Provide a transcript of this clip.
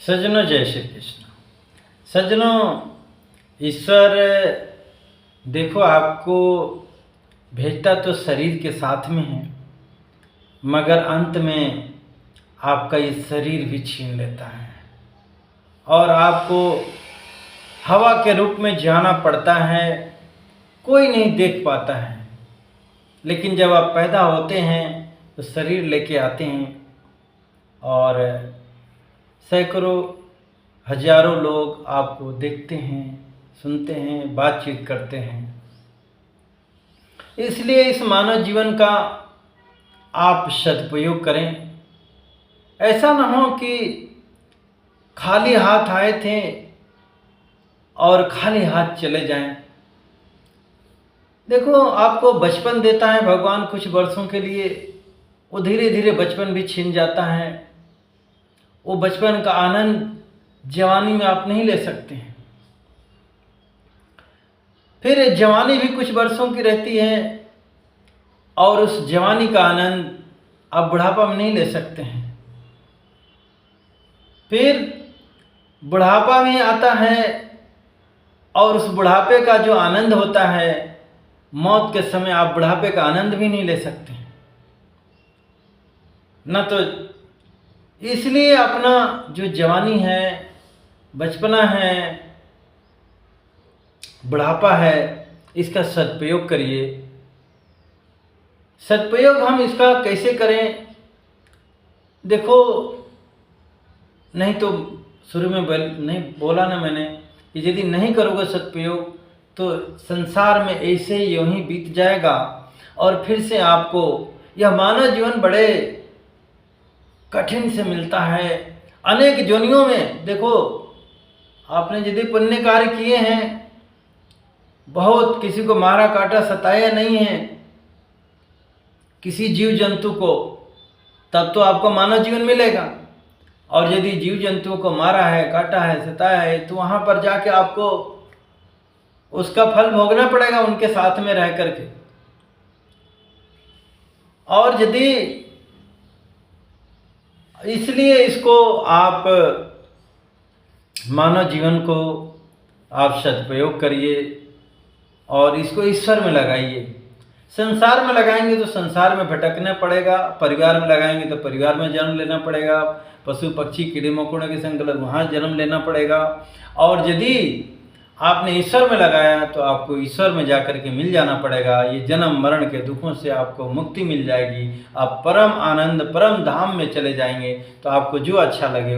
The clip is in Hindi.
सज्जनों जय श्री कृष्ण। सज्जनों, ईश्वर देखो आपको भेजता तो शरीर के साथ में है, मगर अंत में आपका ये शरीर भी छीन लेता है और आपको हवा के रूप में जाना पड़ता है। कोई नहीं देख पाता है, लेकिन जब आप पैदा होते हैं तो शरीर लेके आते हैं और सैकड़ों हजारों लोग आपको देखते हैं, सुनते हैं, बातचीत करते हैं। इसलिए इस मानव जीवन का आप सदुपयोग करें। ऐसा ना हो कि खाली हाथ आए थे और खाली हाथ चले जाएं। देखो, आपको बचपन देता है भगवान कुछ वर्षों के लिए, वो धीरे धीरे बचपन भी छीन जाता है। वो बचपन का आनंद जवानी में आप नहीं ले सकते हैं। फिर जवानी भी कुछ वर्षों की रहती है और उस जवानी का आनंद आप बुढ़ापा में नहीं ले सकते हैं। फिर बुढ़ापा में आता है और उस बुढ़ापे का जो आनंद होता है, मौत के समय आप बुढ़ापे का आनंद भी नहीं ले सकते हैं। न तो इसलिए अपना जो जवानी है, बचपना है, बुढ़ापा है, इसका सदुपयोग करिए। सदुपयोग हम इसका कैसे करें? देखो, नहीं तो शुरू में नहीं बोला ना मैंने कि यदि नहीं करोगे सदुपयोग तो संसार में ऐसे यूं ही बीत जाएगा और फिर से आपको यह मानव जीवन बड़े कठिन से मिलता है। अनेक जोनियों में देखो, आपने यदि पुण्य कार्य किए हैं, बहुत किसी को मारा काटा सताया नहीं है किसी जीव जंतु को, तब तो आपको मानव जीवन मिलेगा। और यदि जीव जंतुओं को मारा है, काटा है, सताया है, तो वहाँ पर जाके आपको उसका फल भोगना पड़ेगा उनके साथ में रह करके। और यदि इसलिए इसको आप मानव जीवन को आप सदुपयोग करिए और इसको ईश्वर में लगाइए। संसार में लगाएंगे तो संसार में भटकना पड़ेगा, परिवार में लगाएंगे तो परिवार में जन्म लेना पड़ेगा, पशु पक्षी कीड़े मकोड़ों के संग वहाँ जन्म लेना पड़ेगा। और यदि आपने ईश्वर में लगाया तो आपको ईश्वर में जाकर के मिल जाना पड़ेगा। ये जन्म मरण के दुखों से आपको मुक्ति मिल जाएगी, आप परम आनंद परम धाम में चले जाएंगे। तो आपको जो अच्छा लगे